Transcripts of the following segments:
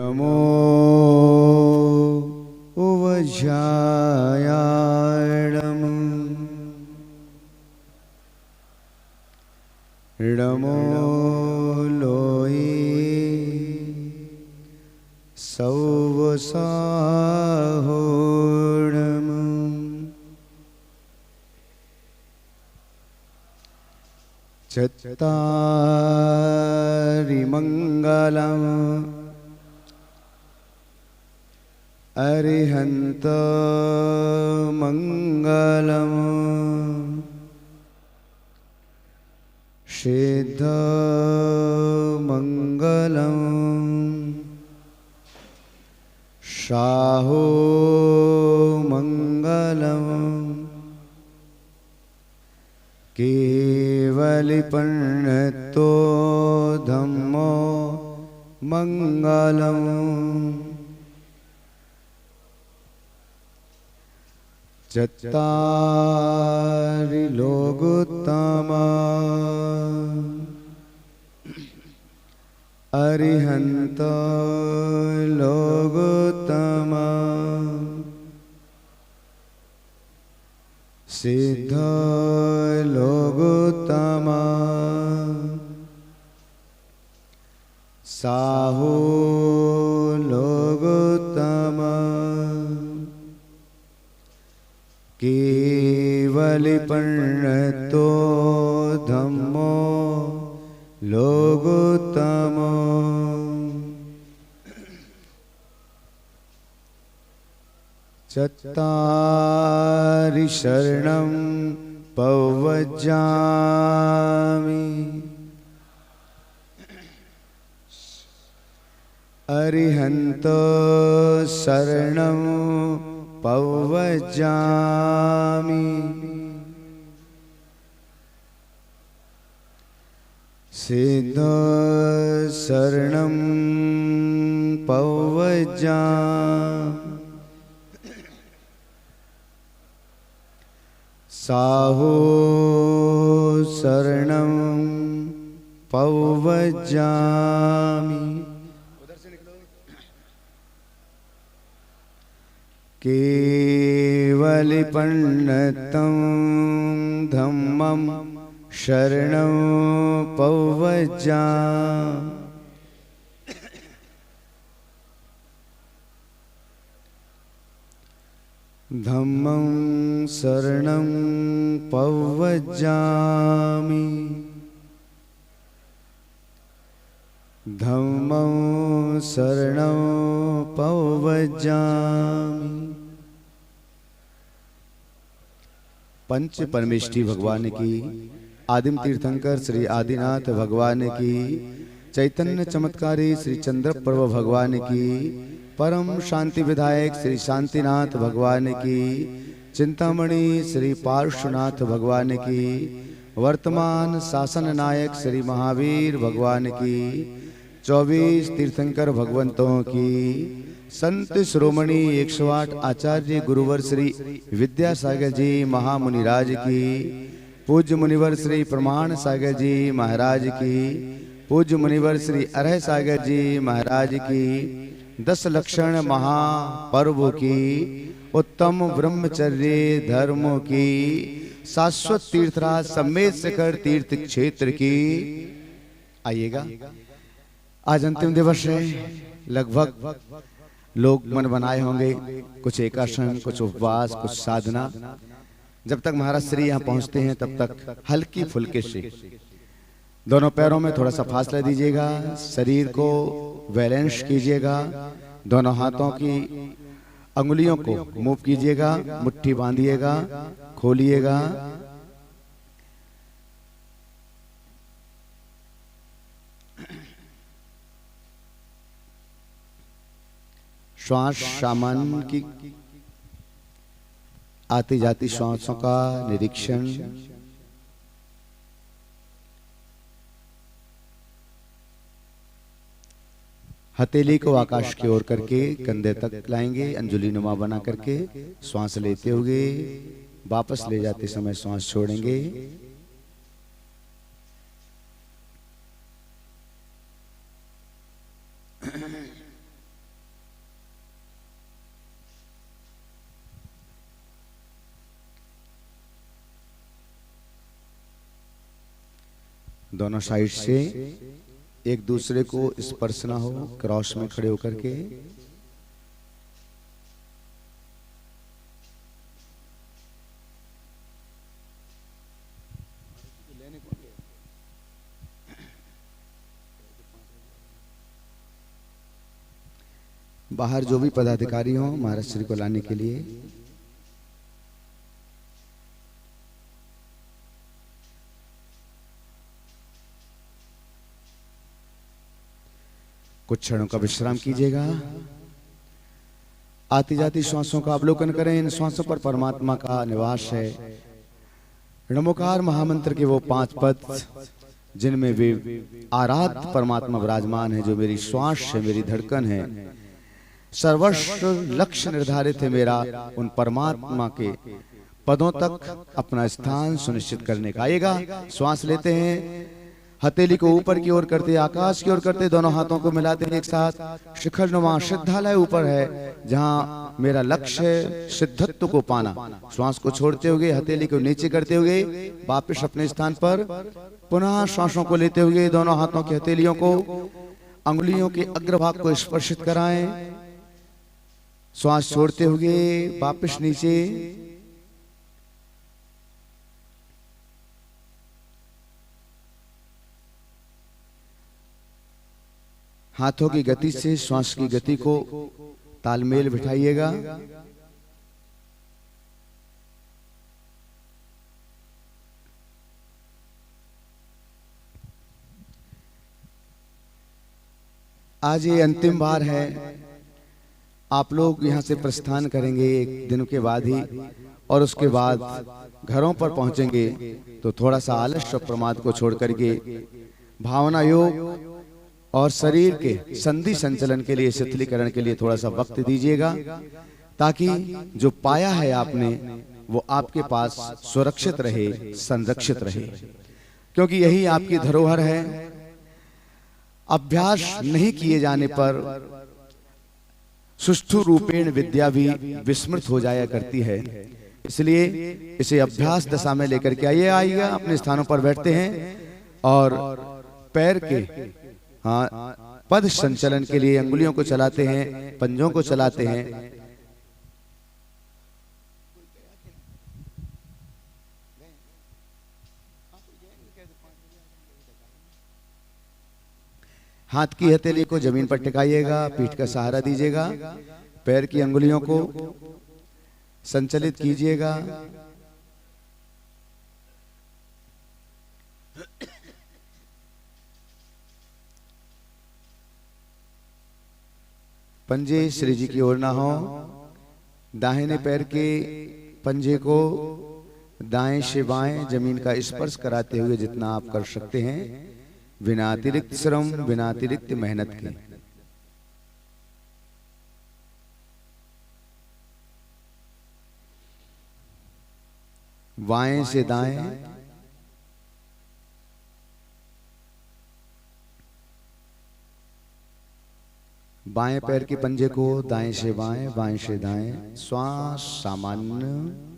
नमो उवज्यायाणं नमो लोये सौवसाहोणम् चत्तारि मङ्गलम् अरिहन्त मङ्गलम् सिद्ध मङ्गलम् शाहो मङ्गलम् केवलिपण्णतो धम्मो मङ्गलम् चत्तारि लोकोत्तमा अरिहन्त लोकोत्तमा सिद्ध लोकोत्तमा साहो लोकोत्तमा केवलिपण्णतो धम्मो लोकोत्तमो चत्तारि शरणं पवज्जामि अरिहन्त शरणं पवज्जामि सिद्ध शरणं पवज्जामि साहो शरणं पवज्जामि केवलिपण्णतं धम्मं शरणं पवज्जामि धम्मं शरणं पवज्जामि धम्मं शरणं पवज्जामि। पंच परमेष्ठी भगवान की, आदिम तीर्थंकर श्री आदिनाथ भगवान की, चैतन्य चमत्कारी श्री चंद्र प्रभु भगवान की, परम शांति विधायक श्री शांतिनाथ भगवान की, चिंतामणि श्री पार्श्वनाथ भगवान की, वर्तमान शासन नायक श्री महावीर भगवान की, 24 तीर्थंकर भगवंतों की, संत श्रोमणी 108 आचार्य गुरुवर श्री विद्यासागर जी महामुनिराज की, पूज्य मुनिवर श्री प्रमाण सागर जी महाराज की, पूज्य मुनिवर श्री अरह सागर जी महाराज की, 10 लक्षण महापर्व की, उत्तम ब्रह्मचर्य धर्मों की, शाश्वत तीर्थराज समेत शिखर तीर्थ क्षेत्र की। आइएगा, आज अंतिम दिवस है। लगभग लोग मन बनाए होंगे, कुछ एकासन, कुछ उपवास, कुछ साधना। जब तक महाराज श्री यहाँ पहुँचते हैं तब तक हल्की फुल्के से दोनों पैरों में थोड़ा सा फासला दीजिएगा, शरीर को बैलेंस कीजिएगा, दोनों हाथों की अंगुलियों को मूव कीजिएगा, मुट्ठी बांधिएगा, खोलिएगा। श्वास सामान्य की आती जाती श्वासों का निरीक्षण। हथेली को आकाश की ओर करके कंधे तक लाएंगे, अंजुली नुमा बना करके श्वास लेते हुए वापस ले जाते समय श्वास छोड़ेंगे। दोनों साइड से एक दूसरे को स्पर्श ना हो, क्रॉस में खड़े होकर के। बाहर जो भी पदाधिकारी हो महाराज श्री को लाने के लिए। कुछ क्षणों का विश्राम कीजिएगा। आती जाती श्वासों का अवलोकन करें। इन श्वासों पर परमात्मा का निवास है। नमोकार महामंत्र के वो 5 पद जिनमें वे आराध्य परमात्मा विराजमान है, जो मेरी श्वास है, मेरी धड़कन है, सर्वस्व लक्ष्य निर्धारित है मेरा। उन परमात्मा के पदों तक अपना स्थान सुनिश्चित करने का। आइएगा, श्वास लेते हैं, हथेली को ऊपर की ओर करते, आकाश की ओर करते, दोनों हाथों को मिलाते हैं एक साथ। शिखर नुमा सिद्धालय ऊपर है, जहां मेरा लक्ष्य है सिद्धत्व को पाना। श्वास को छोड़ते हुए, हथेली को नीचे करते हुए वापस अपने स्थान पर पुनः श्वासों को लेते हुए दोनों हाथों की हथेलियों को अंगुलियों के अग्रभाग को स्पर्शित कराएं। श्वास छोड़ते हुए वापस नीचे। हाथों की गति से श्वास की गति को तालमेल बिठाइएगा। आज ये अंतिम बार है। आप लोग यहाँ से प्रस्थान करेंगे एक दिन के बाद ही, और उसके बाद घरों पर पहुंचेंगे तो थोड़ा सा आलस्य और प्रमाद को छोड़ करके भावना योग और शरीर के संधि संचलन के लिए, शिथिलीकरण के लिए थोड़ा सा वक्त दीजिएगा, ताकि जो पाया है आपने वो आपके पास सुरक्षित रहे, संरक्षित रहे, क्योंकि यही आपकी धरोहर है। अभ्यास नहीं किए जाने पर सुष्ठु रूपेण विद्या भी विस्मृत हो जाया करती है। इसलिए इसे अभ्यास दशा में लेकर के आइएगा। अपने स्थानों पर बैठते हैं और पैर के पद संचलन के लिए अंगुलियों को चलाते हैं, पंजों को चलाते हैं। हाथ की हथेली को जमीन पर टिकाइएगा, पीठ का सहारा दीजिएगा, पैर की अंगुलियों को संचलित कीजिएगा। पंजे श्री जी की ओर ना हो। दाहिने पैर के पंजे को दाएं से बाएं जमीन का स्पर्श कराते हुए जितना आप कर सकते हैं, बिना अतिरिक्त श्रम, बिना अतिरिक्त मेहनत के। बाएं से दाएं, बाएं पैर के पंजे को दाएं से बाएं, बाएं से दाएं। श्वास सामान्य।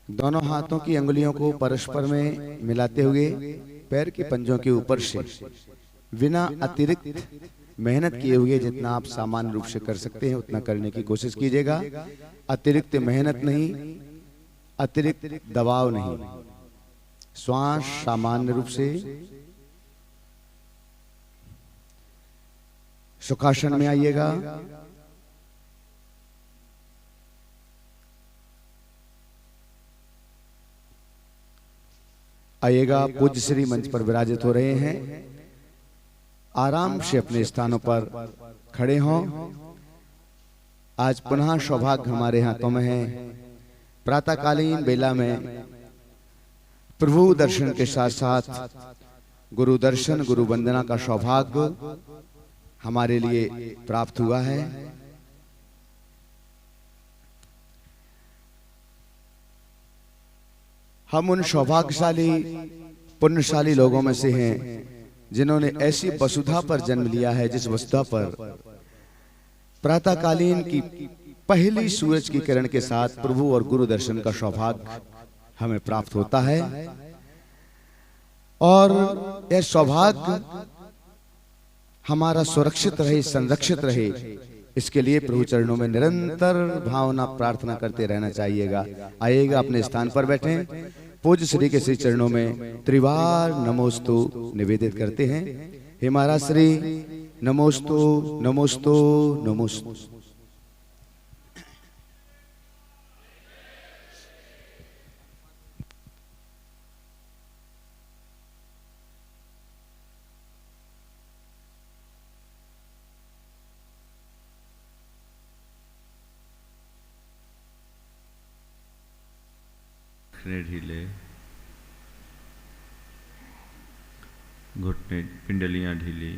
दोनों हाथों की अंगुलियों को परस्पर में मिलाते हुए पैर के पंजों के ऊपर से बिना अतिरिक्त मेहनत किए हुए जितना आप सामान्य रूप से कर सकते हैं उतना करने की कोशिश कीजिएगा। अतिरिक्त मेहनत नहीं, अतिरिक्त दबाव नहीं। श्वास सामान्य रूप से। सुखासन में आइएगा। आइएगा, पूज्य श्री मंच पर विराजित हो रहे हैं। आराम से अपने स्थानों पर खड़े हों। आज पुनः सौभाग्य हमारे हाथों में है। प्रातःकालीन बेला में प्रभु दर्शन के साथ साथ गुरु दर्शन, गुरु वंदना का सौभाग्य हमारे लिए प्राप्त हुआ है। हम उन सौभाग्यशाली पुण्यशाली लोगों में से हैं जिन्होंने ऐसी वसुधा पर जन्म लिया है जिस वसुधा पर प्रातःकालीन की पहली सूरज की किरण के साथ प्रभु और गुरु दर्शन का सौभाग्य हमें प्राप्त होता है। और यह सौभाग्य हमारा सुरक्षित रहे, संरक्षित रहे, इसके लिए प्रभु चरणों में निरंतर भावना प्रार्थना करते रहना चाहिएगा। आइएगा, अपने स्थान पर बैठें, पूज्य श्री के श्री चरणों में त्रिवार नमोस्तु निवेदित करते हैं। हे महाराज श्री, नमोस्तु नमोस्तु नमोस्तु। ढीले, घुटने पिंडलियां ढीली,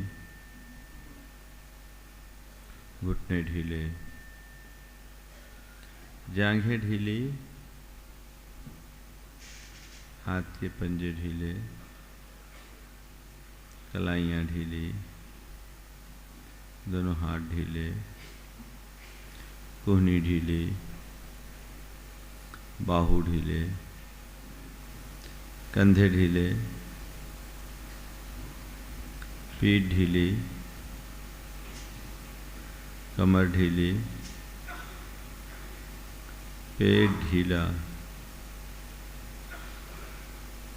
घुटने ढीले, जांघें ढीली, हाथ के पंजे ढीले, कलाइयां ढीली, दोनों हाथ ढीले, कोहनी ढीली, बाहु ढीले, कंधे ढीले, पीठ ढीली, कमर ढीली, पेट ढीला,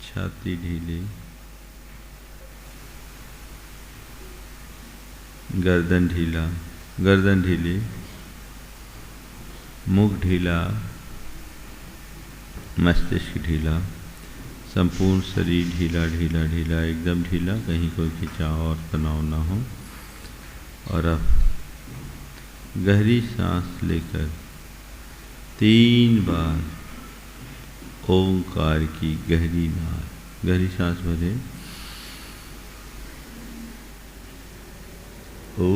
छाती ढीली, गर्दन ढीला, गर्दन ढीली, मुख ढीला, मस्तिष्क ढीला, संपूर्ण शरीर ढीला ढीला ढीला, एकदम ढीला, कहीं कोई खिंचाव और तनाव ना हो। और अब गहरी सांस लेकर 3 बार ओंकार की गहरी सांस भरें। ओ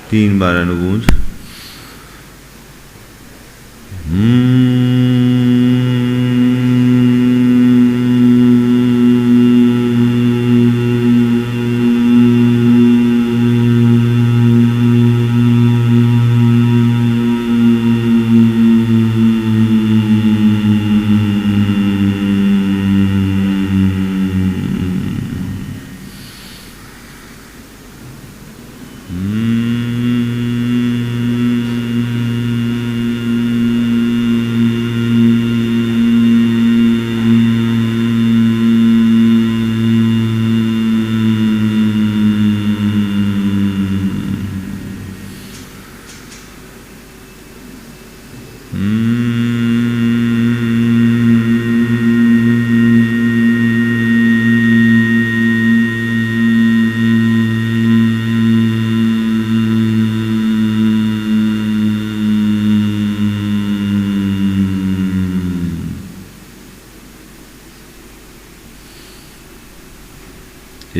तीन बार अनुगूंज।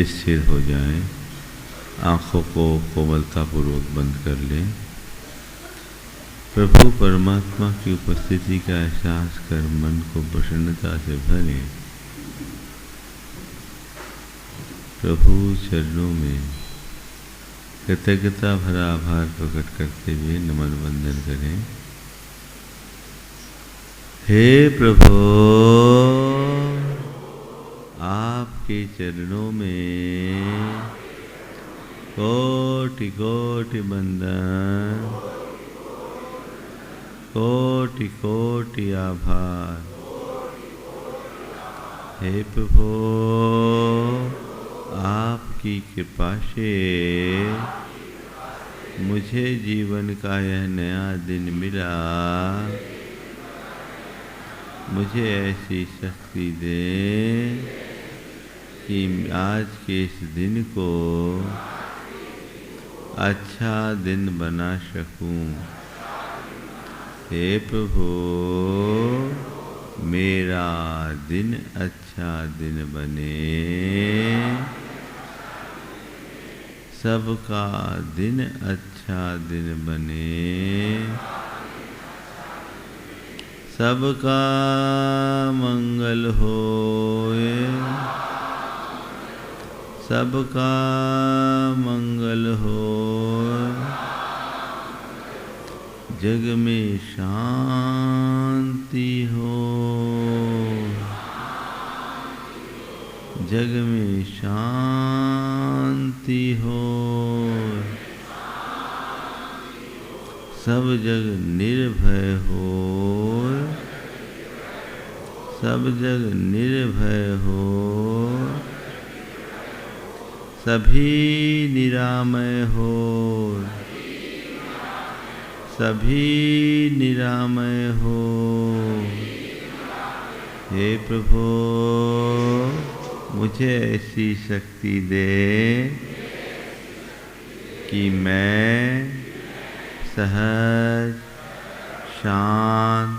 स्थिर हो जाएं, आँखों को कोमलतापूर्वक बंद कर लें। प्रभु परमात्मा की उपस्थिति का एहसास कर मन को प्रसन्नता से भरें। प्रभु चरणों में कृतज्ञता भरा आभार प्रकट करते हुए नमन वंदन करें। हे प्रभु, आपके चरणों में कोटि कोटि वंदन, कोटि कोटि आभार। हे प्रभु, आपकी कृपा से मुझे जीवन का यह नया दिन मिला। मुझे ऐसी शक्ति दे कि आज के इस दिन को अच्छा दिन बना सकूं। हे प्रभु, मेरा दिन अच्छा दिन बने, सबका दिन अच्छा दिन बने, सबका मंगल होए, सबका मंगल होए, जग में शांति हो, जग में शांति हो, सब जग निर्भय हो, सब जग निर्भय हो, सभी निरामय हो, सभी निरामय हो। हे प्रभु, मुझे ऐसी शक्ति दे कि मैं सहज, शांत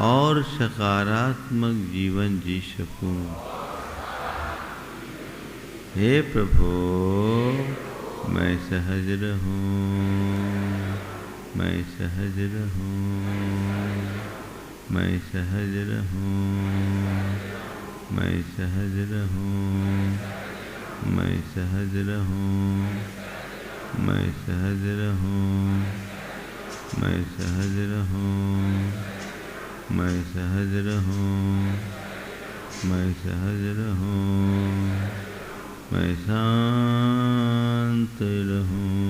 और सकारात्मक जीवन जी सकूं। हे प्रभु, मैं सहज रहूं, मैं सहज रहूं, मैं सहज रहूं, मैं सहज रहूं, मैं सहज रहूं, मैं सहज रहूं, मैं सहज रहूं, मैं सहज रहूं, मैं सहज रहूं, मैं शांत रहूं,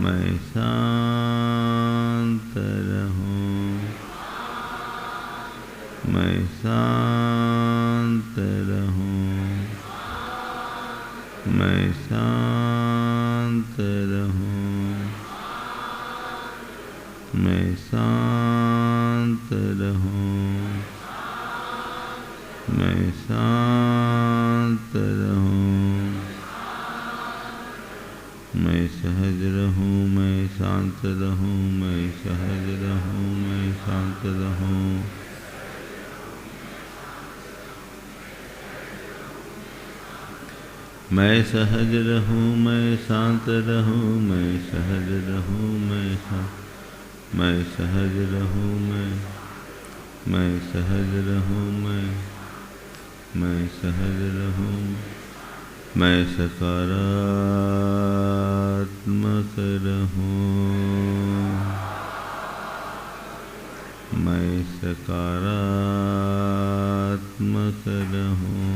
मैं शांत रहूं, मैं शांत रहूं, मैं शांत रहूं, मैं शांत रहूं, मैं शांत रहूं, मैं सहज रहूं, मैं शांत रहूं, मैं सहज रहूं, मैं शांत रहूं। मैं सहज रहूं, मैं शांत रहूं, मैं सहज रहूं, मैं सहज रहूं, मैं सहज रहूं, मैं सहज रहूं, मैं सकारात्मक रहूं, मैं सकारात्मक रहूं,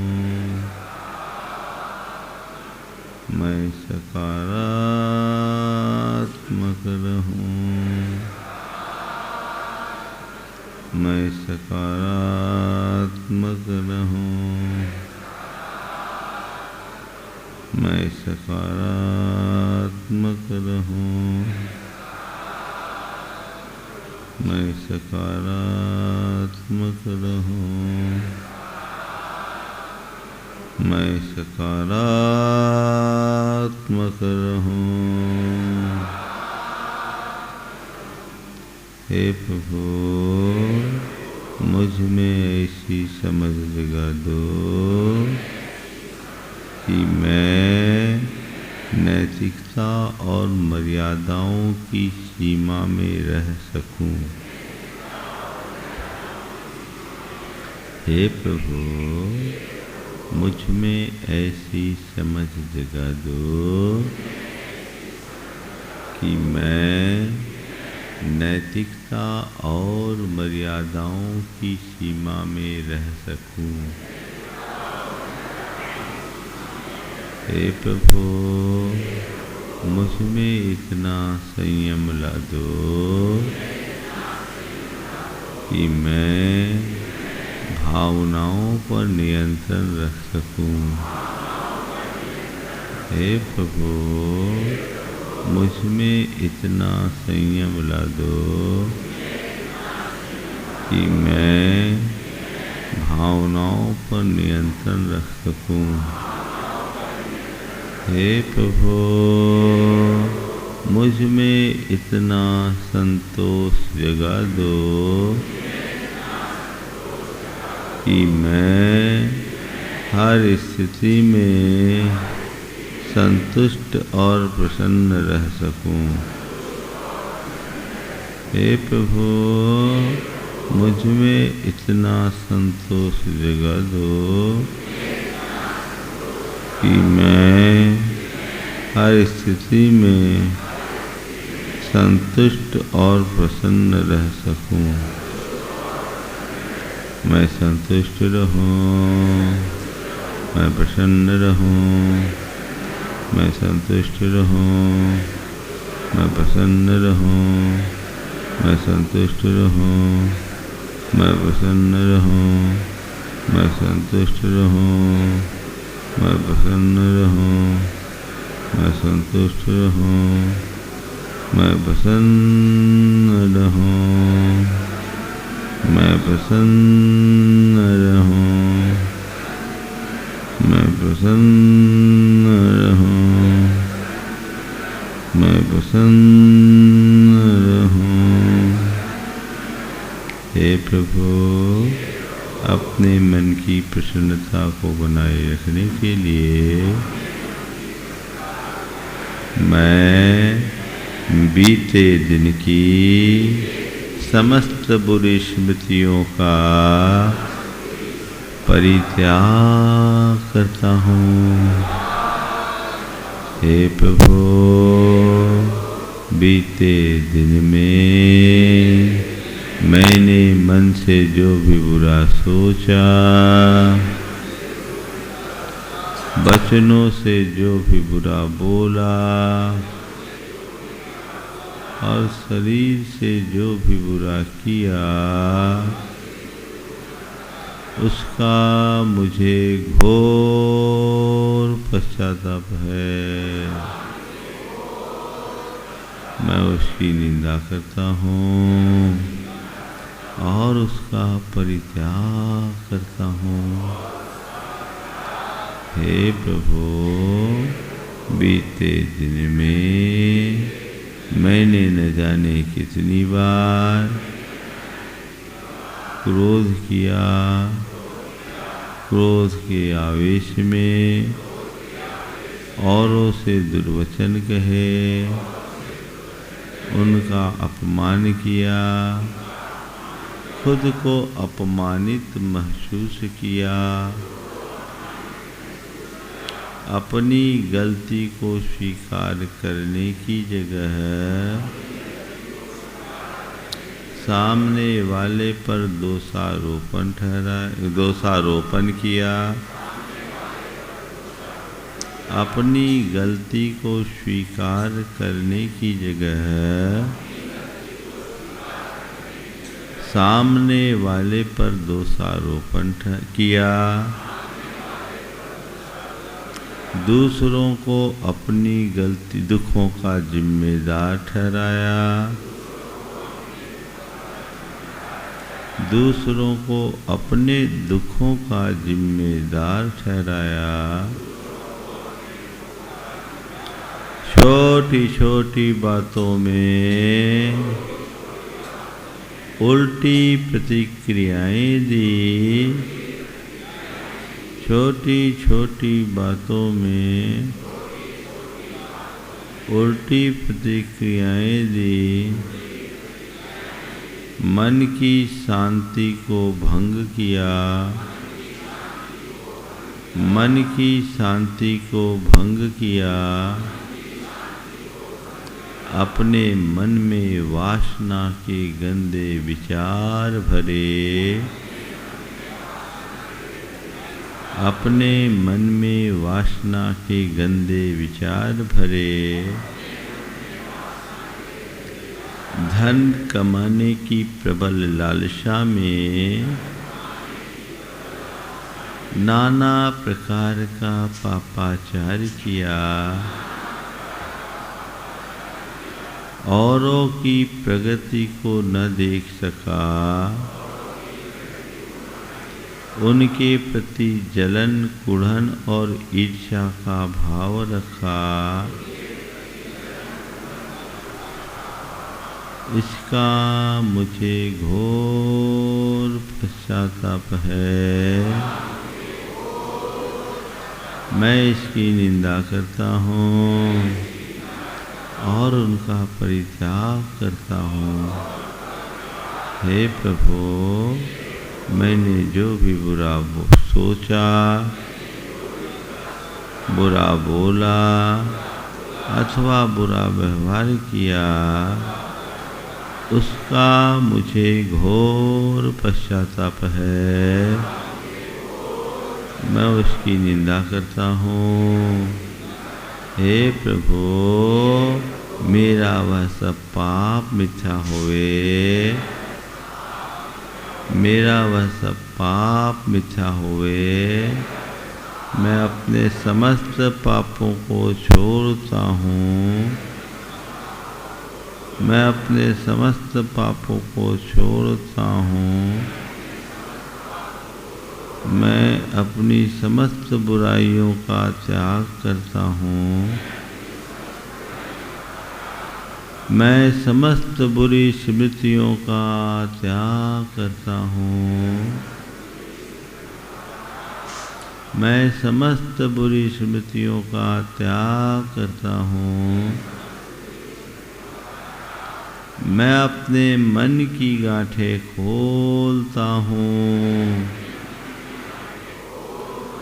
मैं सकारात्मक रहूं, मैं सकारात्मक रहूं, मैं सकारात्मक रहूं, मैं सकारात्मक रहूं, मैं सकारात्मक रहूं। हे प्रभु, मुझ में ऐसी समझ जगा दो कि मैं नैतिकता और मर्यादाओं की सीमा में रह सकूं। हे प्रभु, मुझ में ऐसी समझ जगा दो कि मैं नैतिकता और मर्यादाओं की सीमा में रह सकूं। हे प्रभु, मुझ में इतना संयम ला दो कि मैं भावनाओं पर नियंत्रण रख सकूं। हे प्रभु, मुझ में इतना संयम ला दो कि मैं भावनाओं पर नियंत्रण रख सकूं। हे प्रभु, मुझ में इतना संतोष जगा दो कि मैं हर स्थिति में संतुष्ट और प्रसन्न रह सकूं। हे प्रभु, मुझ में इतना संतोष जगा दो कि मैं हर स्थिति में संतुष्ट और प्रसन्न रह सकूं। मैं संतुष्ट रहूं, मैं प्रसन्न रहूं, मैं संतुष्ट रहूं, मैं प्रसन्न रहूं, मैं संतुष्ट रहूं, मैं प्रसन्न रहूं, मैं संतुष्ट रहूं, मैं प्रसन्न रहूं, मैं संतुष्ट रहूं, मैं प्रसन्न रहूं, मैं प्रसन्न रहूं, मैं प्रसन्न रहूं, मैं प्रसन्न रहूं। हे प्रभु, अपने मन की प्रसन्नता को बनाए रखने के लिए मैं बीते दिन की समस्त बुरी स्मृतियों का परित्याग करता हूँ। हे प्रभु, बीते दिन में मैंने मन से जो भी बुरा सोचा, वचनों से जो भी बुरा बोला और शरीर से जो भी बुरा किया, उसका मुझे घोर पश्चाताप है। मैं उसकी निंदा करता हूँ और उसका परित्याग करता हूँ। हे प्रभु, बीते दिन में मैंने न जाने कितनी बार क्रोध किया, क्रोध के आवेश में औरों से दुर्वचन कहे, उनका अपमान किया, खुद को अपमानित महसूस किया, अपनी गलती को स्वीकार करने की जगह सामने वाले पर दोषारोपण किया। अपनी गलती को स्वीकार करने की जगह सामने वाले पर दोषारोपण किया। दूसरों को अपनी गलती दुखों का जिम्मेदार ठहराया, दूसरों को अपने दुखों का जिम्मेदार ठहराया। छोटी छोटी बातों में उल्टी प्रतिक्रियाएं दी, छोटी छोटी बातों में उल्टी प्रतिक्रियाएं दी, मन की शांति को भंग किया, मन की शांति को भंग किया, अपने मन में वासना के गंदे विचार भरे, अपने मन में वासना के गंदे विचार भरे, धन कमाने की प्रबल लालसा में नाना प्रकार का पापाचार किया, औरों की प्रगति को न देख सका, उनके प्रति जलन, कुढ़न और ईर्ष्या का भाव रखा। इसका मुझे घोर पश्चाताप है। मैं इसकी निंदा करता हूँ और उनका परित्याग करता हूँ। हे प्रभु, मैंने जो भी बुरा सोचा, बुरा बोला अथवा बुरा व्यवहार किया, उसका मुझे घोर पश्चाताप है। मैं उसकी निंदा करता हूँ। हे प्रभु, मेरा वह सब पाप मिथ्या होवे, मेरा वह सब पाप मिथ्या होवे। मैं अपने समस्त पापों को छोड़ता हूँ, मैं अपने समस्त पापों को छोड़ता हूँ। मैं अपनी समस्त बुराइयों का त्याग करता हूँ। मैं समस्त बुरी स्मृतियों का त्याग करता हूँ। मैं समस्त बुरी स्मृतियों का त्याग करता हूँ। मैं अपने मन की गांठें खोलता हूँ।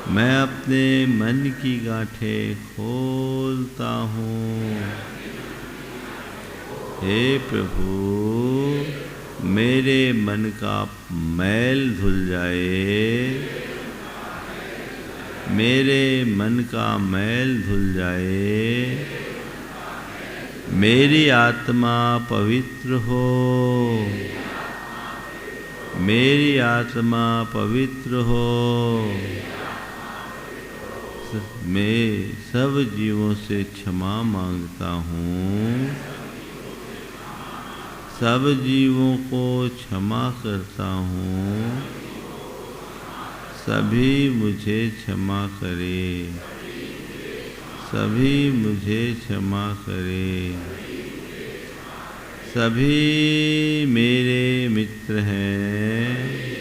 मैं अपने मन की गांठें खोलता हूँ। हे प्रभु, मेरे मन का मैल धुल जाए, मेरे मन का मैल धुल जाए, मेरी आत्मा पवित्र हो, मेरी आत्मा पवित्र हो। मैं सब जीवों से क्षमा मांगता हूँ, सब जीवों को क्षमा करता हूँ। सभी मुझे क्षमा करे, सभी मुझे क्षमा करे। सभी मेरे मित्र हैं,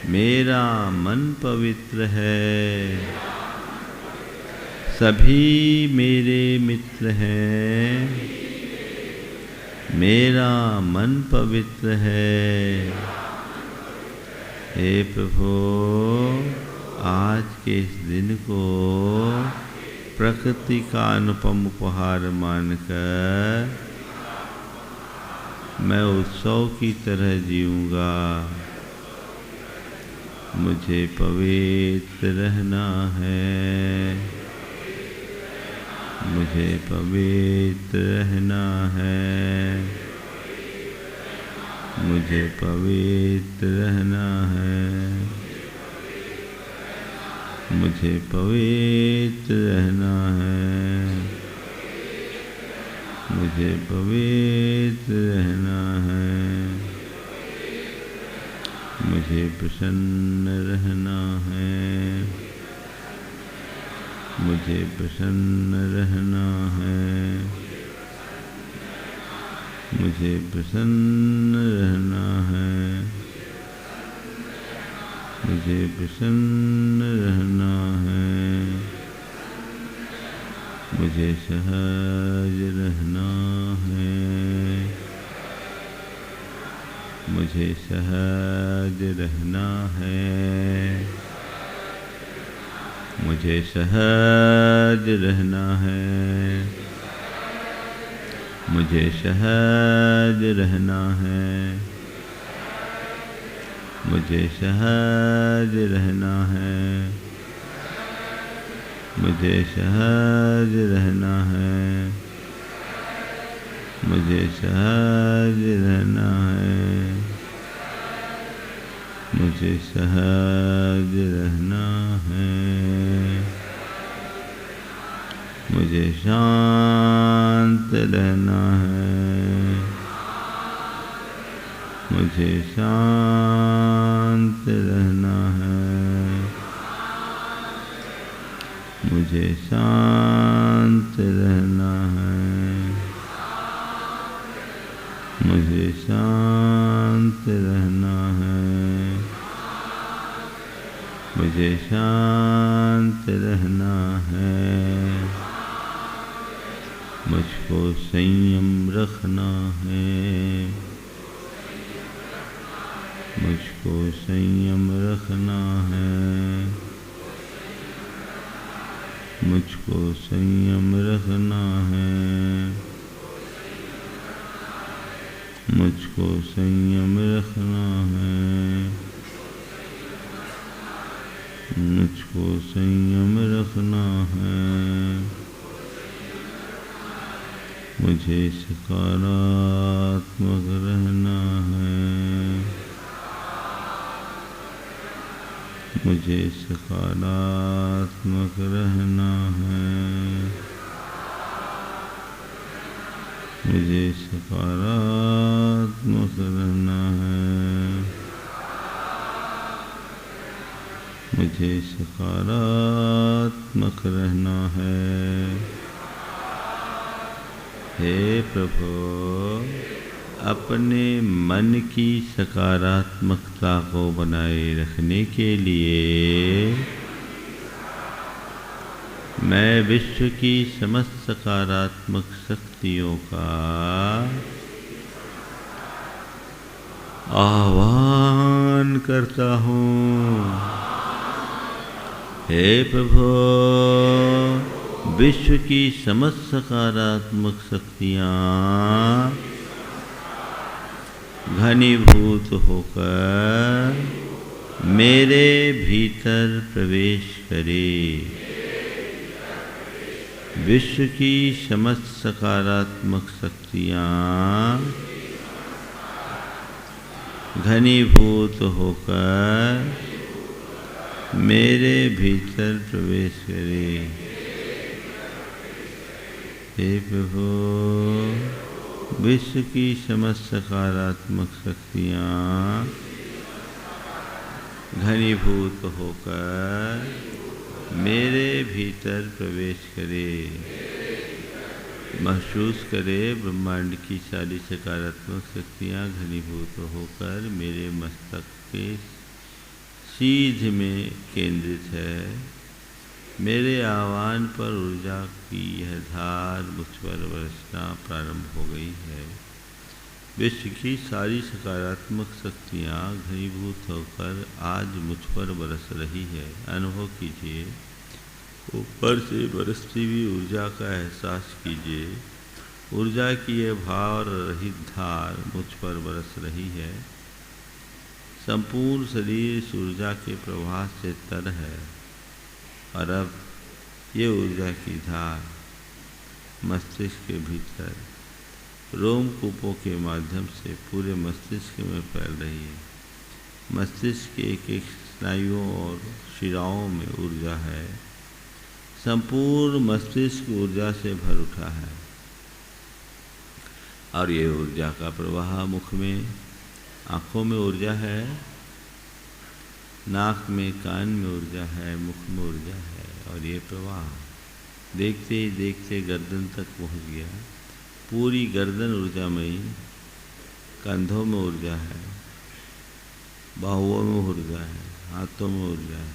मेरा मन पवित्र है। सभी मेरे मित्र हैं, मेरा मन पवित्र है। हे प्रभु, आज के इस दिन को प्रकृति का अनुपम उपहार मानकर मैं उत्सव की तरह जीऊँगा। मुझे पवित्र रहना है, मुझे पवित्र रहना है, मुझे पवित्र रहना है, मुझे पवित्र रहना है, मुझे पवित्र रहना है, मुझे प्रसन्न रहना है, मुझे प्रसन्न रहना है, मुझे प्रसन्न रहना है, मुझे प्रसन्न रहना है, मुझे सहज रहना है, मुझे सहज रहना है, मुझे सहज रहना है, मुझे सहज रहना है, मुझे सहज रहना है, मुझे सहज रहना है, मुझे सहज रहना है, मुझे सहज रहना है, मुझे शांत रहना है, मुझे शांत रहना है, मुझे शांत रहना है, मुझे शांत रहना है, मुझे शांत रहना है, मुझको संयम रखना है, मुझको संयम रखना है, मुझको संयम रखना है, मुझको संयम रखना है, मुझको संयम रखना है, मुझे सकारात्मक रहना है, मुझे सकारात्मक रहना है, मुझे सकारात्मक रहना है, मुझे सकारात्मक रहना है। हे प्रभु, अपने मन की सकारात्मकता को बनाए रखने के लिए मैं विश्व की समस्त सकारात्मक शक्तियों का आह्वान करता हूँ। हे प्रभु, विश्व की समस्त सकारात्मक शक्तियाँ घनीभूत होकर मेरे भीतर प्रवेश करे। विश्व की समस्त सकारात्मक शक्तियाँ घनीभूत होकर मेरे भीतर प्रवेश करे। हे प्रभु, विश्व की समस्त सकारात्मक शक्तियाँ घनीभूत होकर मेरे भीतर प्रवेश करे। महसूस करे ब्रह्मांड की सारी सकारात्मक शक्तियाँ घनीभूत होकर मेरे मस्तक के सीध में केंद्रित है। मेरे आह्वान पर ऊर्जा की यह धार मुझ पर बरसना प्रारंभ हो गई है। विश्व की सारी सकारात्मक शक्तियाँ घनीभूत होकर आज मुझ पर बरस रही है। अनुभव कीजिए, ऊपर से बरसती हुई ऊर्जा का एहसास कीजिए। ऊर्जा की यह भार रहित धार मुझ पर बरस रही है। संपूर्ण शरीर इस ऊर्जा के प्रवाह से तर है और अब ये ऊर्जा की धार मस्तिष्क के भीतर रोमकूपों के माध्यम से पूरे मस्तिष्क में फैल रही है। मस्तिष्क के एक एक स्नायुओं और शिराओं में ऊर्जा है। संपूर्ण मस्तिष्क ऊर्जा से भर उठा है और ये ऊर्जा का प्रवाह मुख में, आँखों में ऊर्जा है, नाक में, कान में ऊर्जा है, मुख में ऊर्जा है और ये प्रवाह देखते ही देखते गर्दन तक पहुँच गया। पूरी गर्दन ऊर्जामयी, कंधों में ऊर्जा है, बाहुओं में ऊर्जा है, हाथों में ऊर्जा है,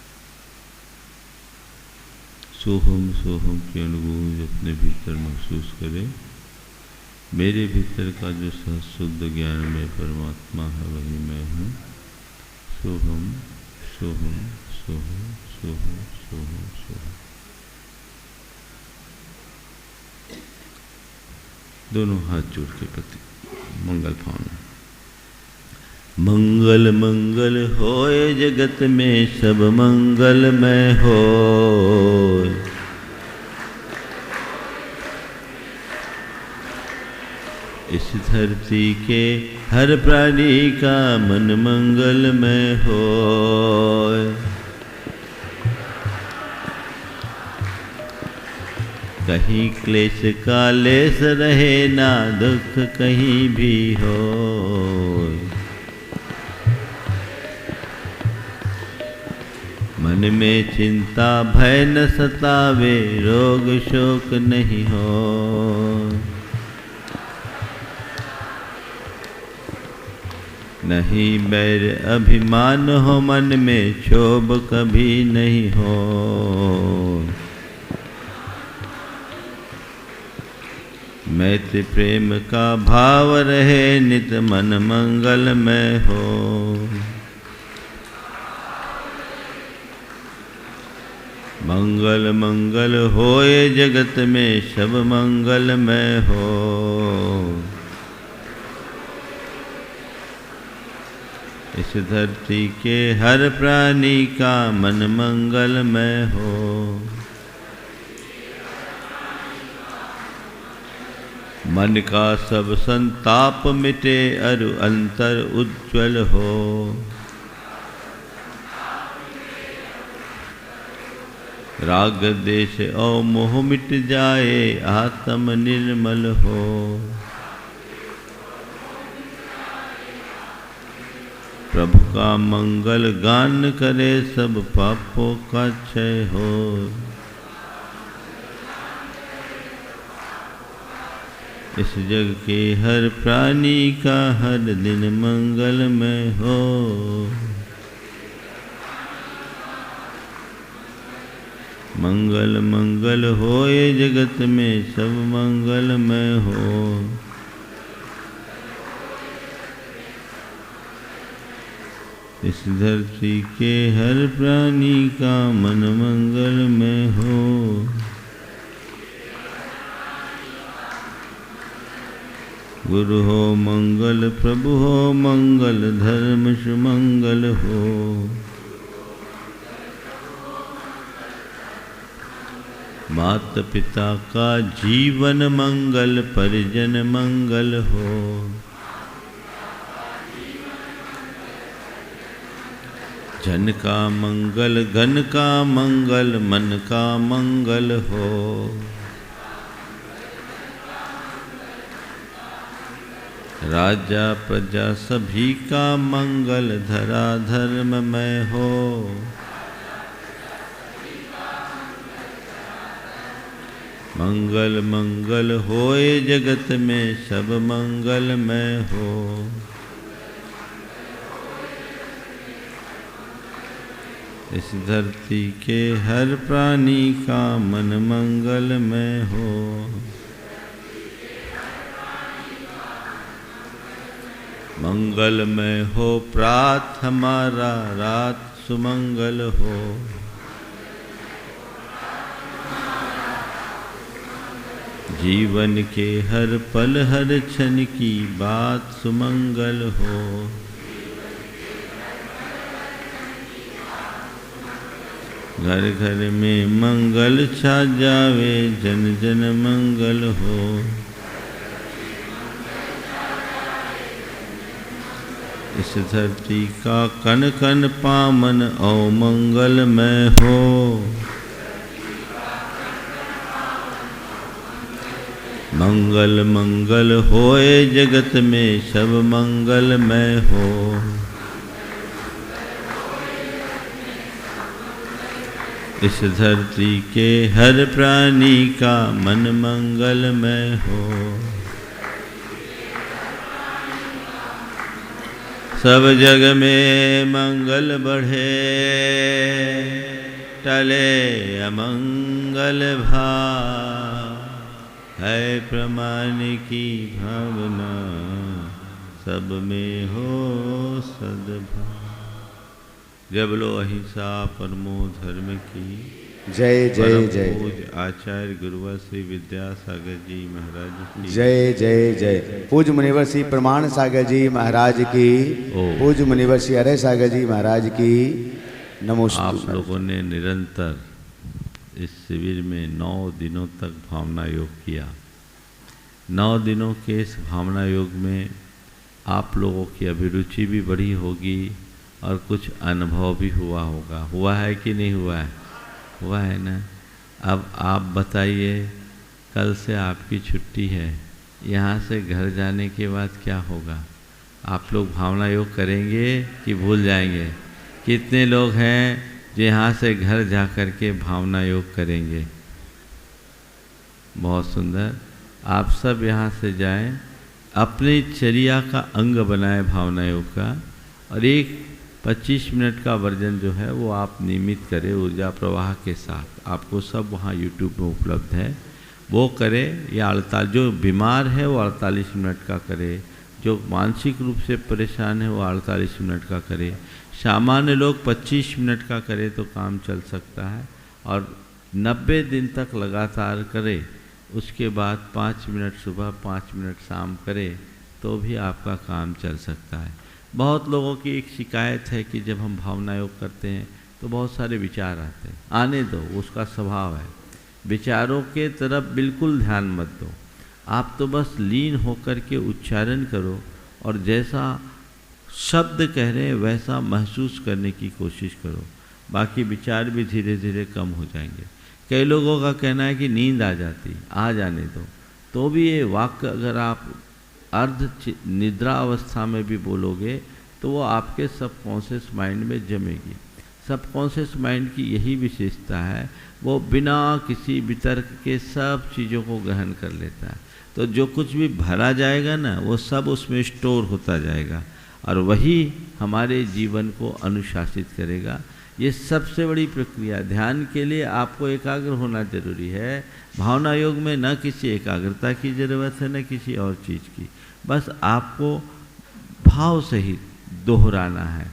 सोहम सोहम की अनुभूति अपने भीतर महसूस करें। मेरे भीतर का जो सहज शुद्ध ज्ञान में परमात्मा है वही मैं हूँ। सोहम सोहम सोहम सोहम सोहम सोहम। दोनों हाथ जोड़ के प्रति मंगल भावना। मंगल मंगल होए जगत में सब मंगलमय होए। इस धरती के हर प्राणी का मन मंगलमय होए। कहीं क्लेश का लेस रहे ना दुख कहीं भी हो। मन में चिंता भय न सतावे रोग शोक नहीं हो। नहीं बैर अभिमान हो मन में क्षोभ कभी नहीं हो। मैत्री प्रेम का भाव रहे नित मन मंगलमय हो। मंगल मंगल होए जगत में सब मंगलमय हो। इस धरती के हर प्राणी का मन मंगलमय हो। मन का सब संताप मिटे अरु अंतर उज्ज्वल हो। राग देश और मोह मिट जाए आत्म निर्मल हो। प्रभु का मंगल गान करे सब पापों का क्षय हो। इस जग के हर प्राणी का हर दिन मंगलमय हो। मंगल मंगल होए जगत में सब मंगलमय हो। इस धरती के हर प्राणी का मन मंगलमय हो। गुरु हो मंगल प्रभु हो मंगल धर्म सुमंगल हो। मात पिता का जीवन मंगल परिजन मंगल हो। जन का मंगल घन का मंगल मन का मंगल हो। राजा प्रजा सभी का मंगल धरा धर्ममय हो। मंगल मंगल होए जगत में सब मंगलमय हो। इस धरती के हर प्राणी का मन मंगलमय हो। मंगलमय हो प्रात हमारा रात सुमंगल हो। जीवन के हर पल हर क्षण की बात सुमंगल हो। घर घर में मंगल छा जावे जन जन मंगल हो। इस धरती का कण कण पावन और मंगलमय हो। मंगल मंगल होए जगत में सब मंगलमय हो। इस धरती के हर प्राणी का मन मंगलमय हो। सब जग में मंगल बढ़े टले अमंगल भाव, है प्रमाण की भावना सब में हो सद्भाव। जय बोलो अहिंसा परमो धर्म की जय जय जय। पूज्य आचार्य गुरुवर श्री विद्यासागर जी महाराज की जय जय जय। पूज्य मुनिवर श्री प्रमाण सागर जी महाराज की, पूज्य मुनिवर श्री अरे सागर जी महाराज की नमस्ते। आप लोगों ने निरंतर इस शिविर में 9 दिनों तक भावना योग किया। 9 दिनों के इस भावना योग में आप लोगों की अभिरुचि भी बढ़ी होगी और कुछ अनुभव भी हुआ होगा। हुआ है कि नहीं हुआ है? हुआ है ना। अब आप बताइए, कल से आपकी छुट्टी है, यहाँ से घर जाने के बाद क्या होगा? आप लोग भावना योग करेंगे कि भूल जाएंगे? कितने लोग हैं जो यहाँ से घर जा कर के भावना योग करेंगे? बहुत सुंदर। आप सब यहाँ से जाएं, अपनी चर्या का अंग बनाएं भावना योग का, और एक 25 मिनट का वर्जन जो है वो आप नियमित करें ऊर्जा प्रवाह के साथ। आपको सब वहाँ यूट्यूब में उपलब्ध है, वो करें। या 48, जो बीमार है वो 48 मिनट का करे, जो मानसिक रूप से परेशान है वो 48 मिनट का करे, सामान्य लोग 25 मिनट का करे तो काम चल सकता है। और 90 दिन तक लगातार करे, उसके बाद 5 मिनट सुबह 5 मिनट शाम करे तो भी आपका काम चल सकता है। बहुत लोगों की एक शिकायत है कि जब हम भावना योग करते हैं तो बहुत सारे विचार आते हैं। आने दो, उसका स्वभाव है। विचारों के तरफ बिल्कुल ध्यान मत दो, आप तो बस लीन होकर के उच्चारण करो और जैसा शब्द कह रहे हैं वैसा महसूस करने की कोशिश करो। बाकी विचार भी धीरे धीरे कम हो जाएंगे। कई लोगों का कहना है कि नींद आ जाती, आ जाने दो, तो भी ये वाक्य अगर आप अर्ध निद्रा अवस्था में भी बोलोगे तो वो आपके सबकॉन्शियस माइंड में जमेगी। सबकॉन्शियस माइंड की यही विशेषता है, वो बिना किसी वितर्क के सब चीज़ों को ग्रहण कर लेता है। तो जो कुछ भी भरा जाएगा ना, वो सब उसमें स्टोर होता जाएगा और वही हमारे जीवन को अनुशासित करेगा। ये सबसे बड़ी प्रक्रिया। ध्यान के लिए आपको एकाग्र होना जरूरी है। भावना योग में न किसी एकाग्रता की ज़रूरत है न किसी और चीज़ की, बस आपको भाव सहित दोहराना है।